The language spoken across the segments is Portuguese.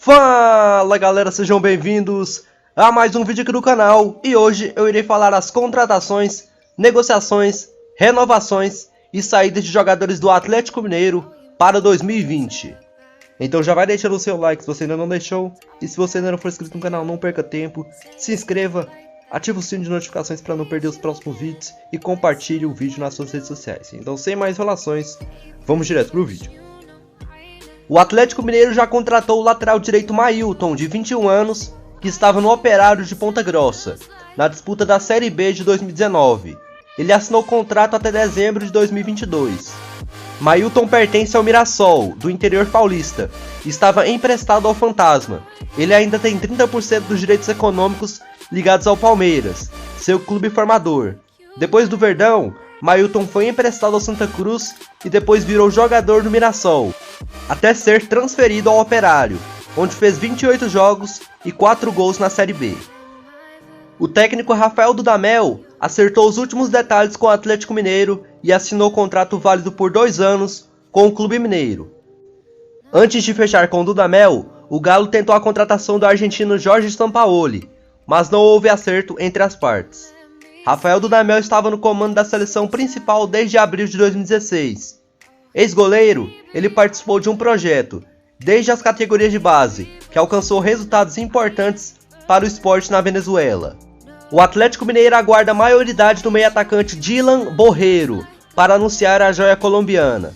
Fala galera, sejam bem-vindos a mais um vídeo aqui do canal. E hoje eu irei falar as contratações, negociações, renovações e saídas de jogadores do Atlético Mineiro para 2020. Então já vai deixando o seu like se você ainda não deixou. E se você ainda não for inscrito no canal, não perca tempo, se inscreva, ative o sino de notificações para não perder os próximos vídeos e compartilhe o vídeo nas suas redes sociais. Então sem mais enrolações, vamos direto pro vídeo. O Atlético Mineiro já contratou o lateral direito Mailton, de 21 anos, que estava no Operário de Ponta Grossa, na disputa da Série B de 2019. Ele assinou contrato até dezembro de 2022. Mailton pertence ao Mirassol, do interior paulista, e estava emprestado ao Fantasma. Ele ainda tem 30% dos direitos econômicos ligados ao Palmeiras, seu clube formador. Depois do Verdão, Mailton foi emprestado ao Santa Cruz e depois virou jogador do Mirassol, até ser transferido ao Operário, onde fez 28 jogos e 4 gols na Série B. O técnico Rafael Dudamel acertou os últimos detalhes com o Atlético Mineiro e assinou contrato válido por 2 anos com o clube mineiro. Antes de fechar com o Dudamel, o Galo tentou a contratação do argentino Jorge Sampaoli, mas não houve acerto entre as partes. Rafael Dudamel estava no comando da seleção principal desde abril de 2016. Ex-goleiro, ele participou de um projeto, desde as categorias de base, que alcançou resultados importantes para o esporte na Venezuela. O Atlético Mineiro aguarda a maioridade do meio-atacante Dylan Borreiro para anunciar a joia colombiana.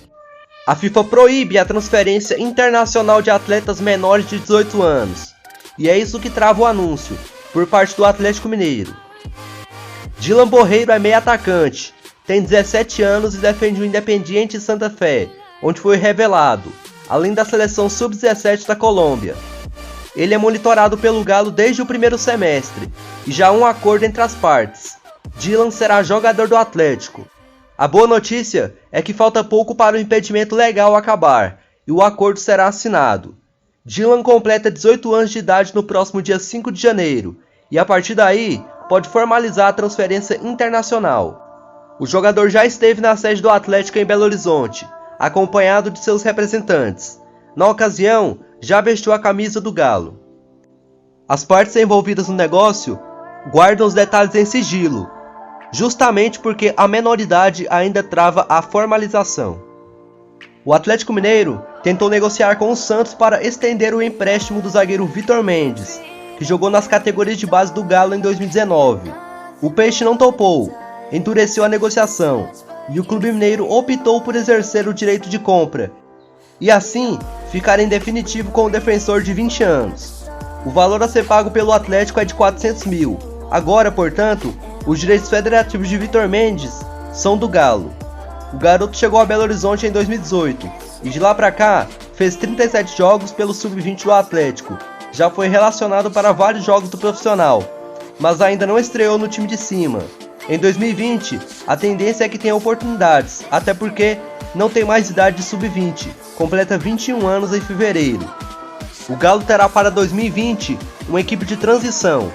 A FIFA proíbe a transferência internacional de atletas menores de 18 anos, e é isso que trava o anúncio, por parte do Atlético Mineiro. Dylan Borreiro é meio-atacante, tem 17 anos e defende o Independiente Santa Fé, onde foi revelado, além da seleção sub-17 da Colômbia. Ele é monitorado pelo Galo desde o primeiro semestre, e já há um acordo entre as partes. Dylan será jogador do Atlético. A boa notícia é que falta pouco para o impedimento legal acabar, e o acordo será assinado. Dylan completa 18 anos de idade no próximo dia 5 de janeiro, e a partir daí pode formalizar a transferência internacional. O jogador já esteve na sede do Atlético em Belo Horizonte, acompanhado de seus representantes. Na ocasião, já vestiu a camisa do Galo. As partes envolvidas no negócio guardam os detalhes em sigilo, justamente porque a menoridade ainda trava a formalização. O Atlético Mineiro tentou negociar com o Santos para estender o empréstimo do zagueiro Vitor Mendes, que jogou nas categorias de base do Galo em 2019. O Peixe não topou, endureceu a negociação, e o clube mineiro optou por exercer o direito de compra, e assim ficar em definitivo com o defensor de 20 anos. O valor a ser pago pelo Atlético é de 400 mil. Agora, portanto, os direitos federativos de Vitor Mendes são do Galo. O garoto chegou a Belo Horizonte em 2018, e de lá pra cá fez 37 jogos pelo sub-20 do Atlético. Já foi relacionado para vários jogos do profissional, mas ainda não estreou no time de cima. Em 2020, a tendência é que tenha oportunidades, até porque não tem mais idade de sub-20, completa 21 anos em fevereiro. O Galo terá para 2020 uma equipe de transição.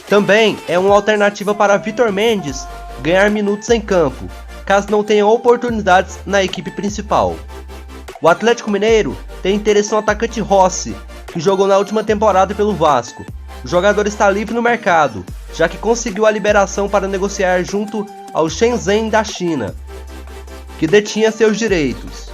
Também é uma alternativa para Vitor Mendes ganhar minutos em campo, caso não tenha oportunidades na equipe principal. O Atlético Mineiro tem interesse no atacante Rossi, que jogou na última temporada pelo Vasco. O jogador está livre no mercado, já que conseguiu a liberação para negociar junto ao Shenzhen da China, que detinha seus direitos.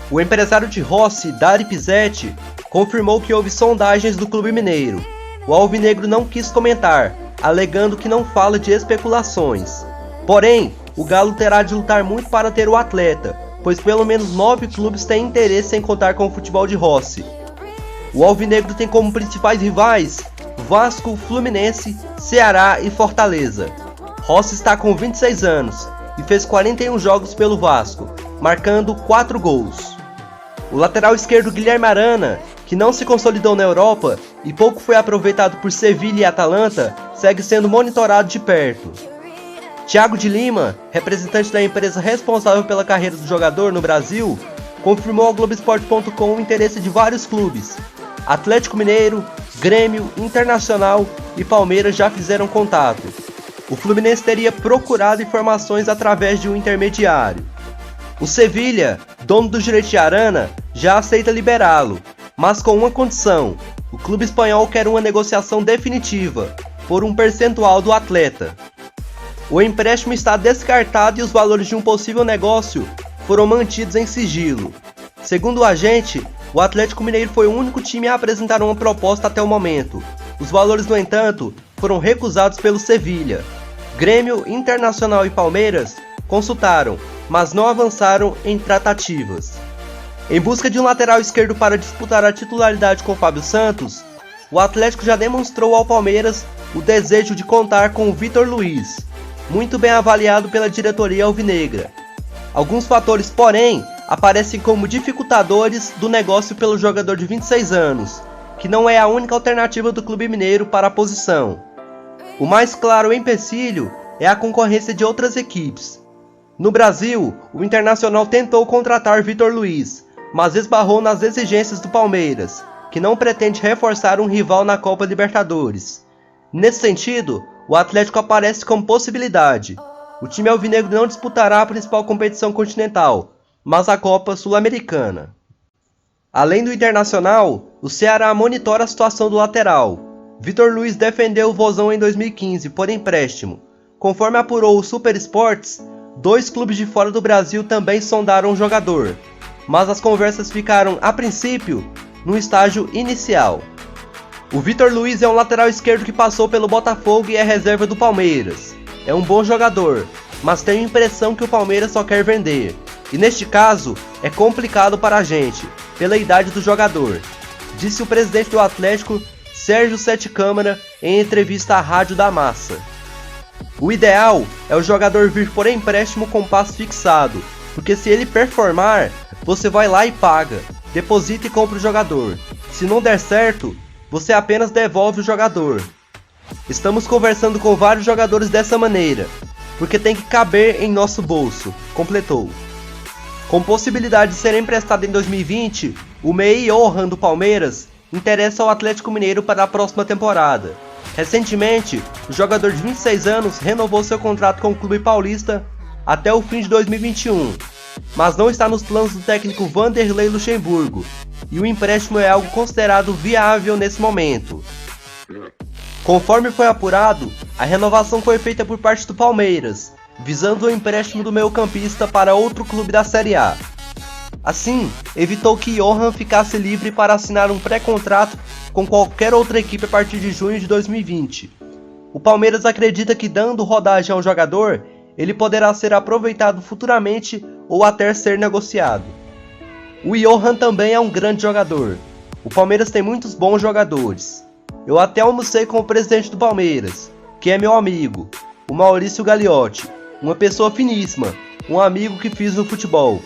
O empresário de Rossi, Dari Pizzetti, confirmou que houve sondagens do clube mineiro. O alvinegro não quis comentar, alegando que não fala de especulações. Porém, o Galo terá de lutar muito para ter o atleta, pois pelo menos 9 clubes têm interesse em contar com o futebol de Rossi. O alvinegro tem como principais rivais Vasco, Fluminense, Ceará e Fortaleza. Rossi está com 26 anos e fez 41 jogos pelo Vasco, marcando 4 gols. O lateral esquerdo Guilherme Arana, que não se consolidou na Europa e pouco foi aproveitado por Sevilha e Atalanta, segue sendo monitorado de perto. Thiago de Lima, representante da empresa responsável pela carreira do jogador no Brasil, confirmou ao Globoesporte.com o interesse de vários clubes. Atlético Mineiro, Grêmio, Internacional e Palmeiras já fizeram contato. O Fluminense teria procurado informações através de um intermediário. O Sevilha, dono do direito de Arana, já aceita liberá-lo, mas com uma condição: o clube espanhol quer uma negociação definitiva, por um percentual do atleta. O empréstimo está descartado e os valores de um possível negócio foram mantidos em sigilo. Segundo o agente, o Atlético Mineiro foi o único time a apresentar uma proposta até o momento. Os valores, no entanto, foram recusados pelo Sevilha. Grêmio, Internacional e Palmeiras consultaram, mas não avançaram em tratativas. Em busca de um lateral esquerdo para disputar a titularidade com Fábio Santos, o Atlético já demonstrou ao Palmeiras o desejo de contar com o Vítor Luiz, muito bem avaliado pela diretoria alvinegra. Alguns fatores, porém, aparecem como dificultadores do negócio pelo jogador de 26 anos, que não é a única alternativa do clube mineiro para a posição. O mais claro empecilho é a concorrência de outras equipes. No Brasil, o Internacional tentou contratar Vítor Luiz, mas esbarrou nas exigências do Palmeiras, que não pretende reforçar um rival na Copa Libertadores. Nesse sentido, o Atlético aparece como possibilidade. O time alvinegro não disputará a principal competição continental, mas a Copa Sul-Americana. Além do Internacional, o Ceará monitora a situação do lateral. Vítor Luiz defendeu o Vozão em 2015 por empréstimo. Conforme apurou o Super Sports, 2 clubes de fora do Brasil também sondaram o jogador, mas as conversas ficaram, a princípio, no estágio inicial. O Vítor Luiz é um lateral esquerdo que passou pelo Botafogo e é reserva do Palmeiras. É um bom jogador, mas tenho a impressão que o Palmeiras só quer vender. E neste caso, é complicado para a gente, pela idade do jogador, disse o presidente do Atlético, Sérgio Sete Câmara, em entrevista à Rádio da Massa. O ideal é o jogador vir por empréstimo com passe fixado, porque se ele performar, você vai lá e paga, deposita e compra o jogador. Se não der certo, você apenas devolve o jogador. Estamos conversando com vários jogadores dessa maneira, porque tem que caber em nosso bolso, completou. Com possibilidade de ser emprestado em 2020, o meia Johan do Palmeiras interessa ao Atlético Mineiro para a próxima temporada. Recentemente, o jogador de 26 anos renovou seu contrato com o clube paulista até o fim de 2021, mas não está nos planos do técnico Vanderlei Luxemburgo, e o empréstimo é algo considerado viável nesse momento. Conforme foi apurado, a renovação foi feita por parte do Palmeiras, visando o empréstimo do meio-campista para outro clube da Série A. Assim, evitou que Johan ficasse livre para assinar um pré-contrato com qualquer outra equipe a partir de junho de 2020. O Palmeiras acredita que, dando rodagem ao jogador, ele poderá ser aproveitado futuramente ou até ser negociado. O Johan também é um grande jogador. O Palmeiras tem muitos bons jogadores. Eu até almocei com o presidente do Palmeiras, que é meu amigo, o Maurício Gagliotti, uma pessoa finíssima, um amigo que fiz no futebol.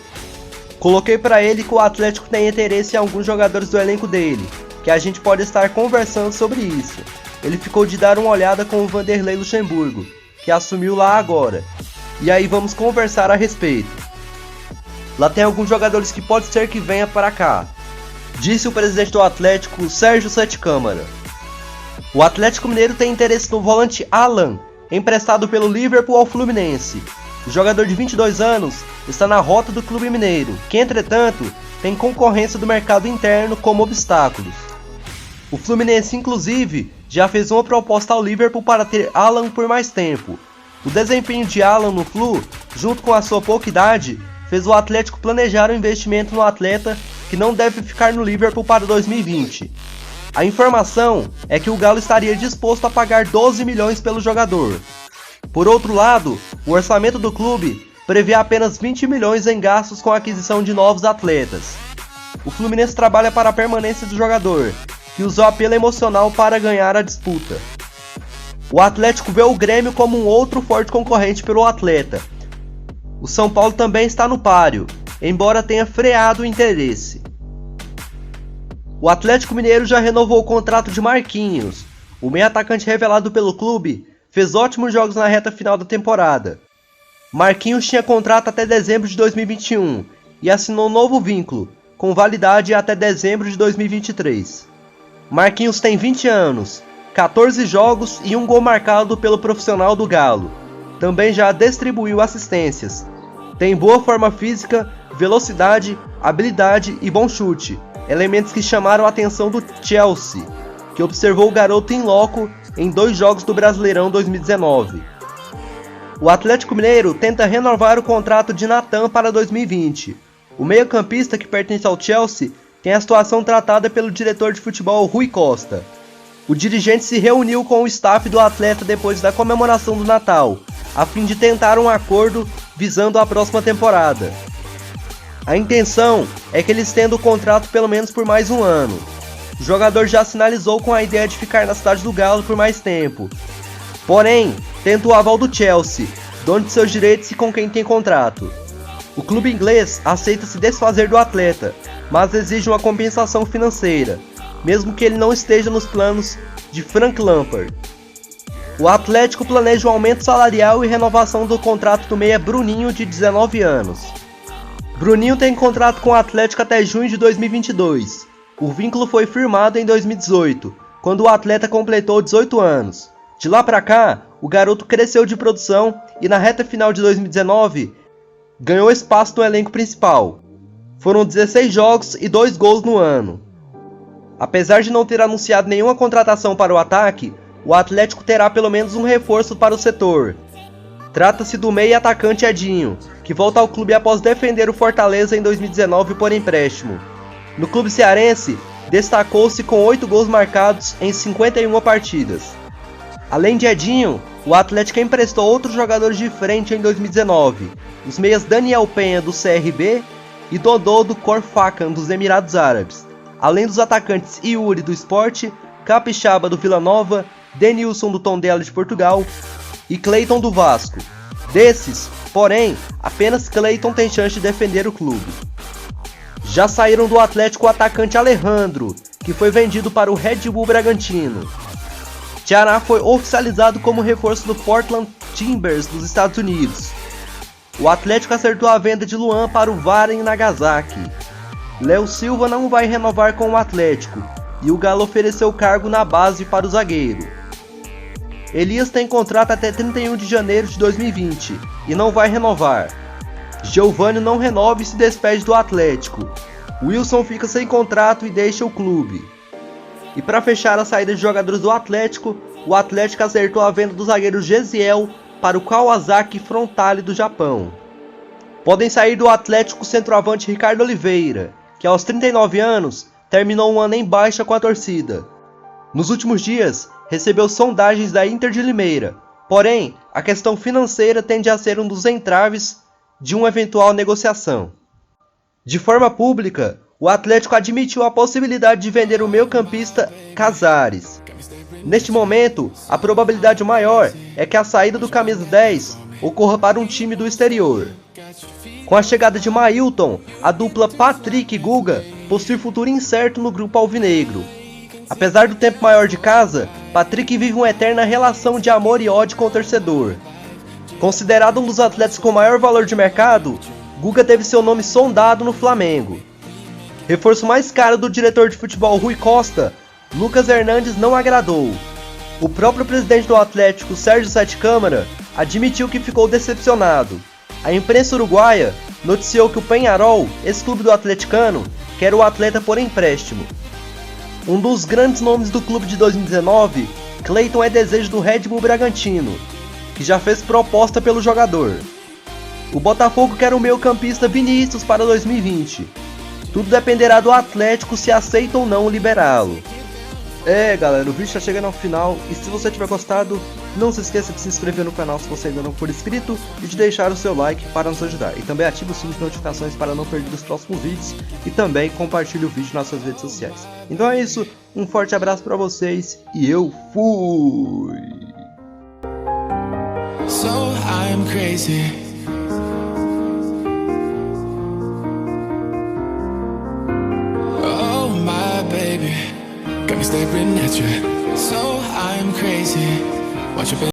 Coloquei para ele que o Atlético tem interesse em alguns jogadores do elenco dele, que a gente pode estar conversando sobre isso. Ele ficou de dar uma olhada com o Vanderlei Luxemburgo, que assumiu lá agora, e aí vamos conversar a respeito. Lá tem alguns jogadores que pode ser que venha para cá, disse o presidente do Atlético, Sérgio Sete Câmara. O Atlético Mineiro tem interesse no volante Alan, emprestado pelo Liverpool ao Fluminense. O jogador de 22 anos está na rota do clube mineiro, que entretanto tem concorrência do mercado interno como obstáculos. O Fluminense inclusive já fez uma proposta ao Liverpool para ter Alan por mais tempo. O desempenho de Alan no Flu, junto com a sua pouca idade, fez o Atlético planejar um investimento no atleta que não deve ficar no Liverpool para 2020. A informação é que o Galo estaria disposto a pagar 12 milhões pelo jogador. Por outro lado, o orçamento do clube prevê apenas 20 milhões em gastos com a aquisição de novos atletas. O Fluminense trabalha para a permanência do jogador, que usou apelo emocional para ganhar a disputa. O Atlético vê o Grêmio como um outro forte concorrente pelo atleta. O São Paulo também está no páreo, embora tenha freado o interesse. O Atlético Mineiro já renovou o contrato de Marquinhos. O meio-atacante revelado pelo clube fez ótimos jogos na reta final da temporada. Marquinhos tinha contrato até dezembro de 2021 e assinou um novo vínculo, com validade até dezembro de 2023. Marquinhos tem 20 anos, 14 jogos e um gol marcado pelo profissional do Galo. Também já distribuiu assistências. Tem boa forma física, velocidade, habilidade e bom chute. elementos que chamaram a atenção do Chelsea, que observou o garoto em loco em 2 jogos do Brasileirão 2019. O Atlético Mineiro tenta renovar o contrato de Nathan para 2020. O meio-campista, que pertence ao Chelsea, tem a situação tratada pelo diretor de futebol Rui Costa. O dirigente se reuniu com o staff do atleta depois da comemoração do Natal, a fim de tentar um acordo visando a próxima temporada. A intenção é que ele estenda o contrato pelo menos por mais um ano. O jogador já sinalizou com a ideia de ficar na cidade do Galo por mais tempo. Porém, tenta o aval do Chelsea, dono de seus direitos e com quem tem contrato. O clube inglês aceita se desfazer do atleta, mas exige uma compensação financeira, mesmo que ele não esteja nos planos de Frank Lampard. O Atlético planeja um aumento salarial e renovação do contrato do meia Bruninho, de 19 anos. Bruninho tem contrato com o Atlético até junho de 2022. O vínculo foi firmado em 2018, quando o atleta completou 18 anos. De lá pra cá, o garoto cresceu de produção e na reta final de 2019 ganhou espaço no elenco principal. Foram 16 jogos e 2 gols no ano. Apesar de não ter anunciado nenhuma contratação para o ataque, o Atlético terá pelo menos um reforço para o setor. Trata-se do meia atacante Edinho, que volta ao clube após defender o Fortaleza em 2019 por empréstimo. No clube cearense, destacou-se com 8 gols marcados em 51 partidas. Além de Edinho, o Atlético emprestou outros jogadores de frente em 2019, os meias Daniel Penha do CRB e Dodô do Khor-Fakkan dos Emirados Árabes, além dos atacantes Yuri do Sport, Capixaba do Vila Nova, Denilson do Tondela de Portugal e Cleiton do Vasco. Desses, porém, apenas Cleiton tem chance de defender o clube. Já saíram do Atlético o atacante Alejandro, que foi vendido para o Red Bull Bragantino. Ceará foi oficializado como reforço do Portland Timbers dos Estados Unidos. O Atlético acertou a venda de Luan para o Varen Nagasaki. Léo Silva não vai renovar com o Atlético e o Galo ofereceu cargo na base para o zagueiro. Elias tem contrato até 31 de janeiro de 2020 e não vai renovar. Giovânio não renova e se despede do Atlético. Wilson fica sem contrato e deixa o clube. E para fechar a saída de jogadores do Atlético, o Atlético acertou a venda do zagueiro Gesiel para o Kawasaki Frontale do Japão. Podem sair do Atlético o centroavante Ricardo Oliveira, que aos 39 anos terminou um ano em baixa com a torcida. Nos últimos dias, recebeu sondagens da Inter de Limeira, porém, a questão financeira tende a ser um dos entraves de uma eventual negociação. De forma pública, o Atlético admitiu a possibilidade de vender o meio-campista Casares. Neste momento, a probabilidade maior é que a saída do camisa 10 ocorra para um time do exterior. Com a chegada de Mailton, a dupla Patrick e Guga possui futuro incerto no grupo alvinegro. Apesar do tempo maior de casa, Patrick vive uma eterna relação de amor e ódio com o torcedor. Considerado um dos atletas com maior valor de mercado, Guga teve seu nome sondado no Flamengo. Reforço mais caro do diretor de futebol Rui Costa, Lucas Hernandes não agradou. O próprio presidente do Atlético, Sérgio Sete Câmara, admitiu que ficou decepcionado. A imprensa uruguaia noticiou que o Peñarol, ex-clube do atleticano, quer o atleta por empréstimo. Um dos grandes nomes do clube de 2019, Cleiton é desejo do Red Bull Bragantino, que já fez proposta pelo jogador. O Botafogo quer o meio-campista Vinícius para 2020. Tudo dependerá do Atlético se aceita ou não liberá-lo. Galera, o vídeo está chegando ao final e se você tiver gostado, não se esqueça de se inscrever no canal se você ainda não for inscrito e de deixar o seu like para nos ajudar. E também ative o sininho de notificações para não perder os próximos vídeos e também compartilhe o vídeo nas suas redes sociais. Então é isso, um forte abraço para vocês e eu fui! So I'm crazy. Oh my baby, got me staring at you. So I'm crazy. Watch your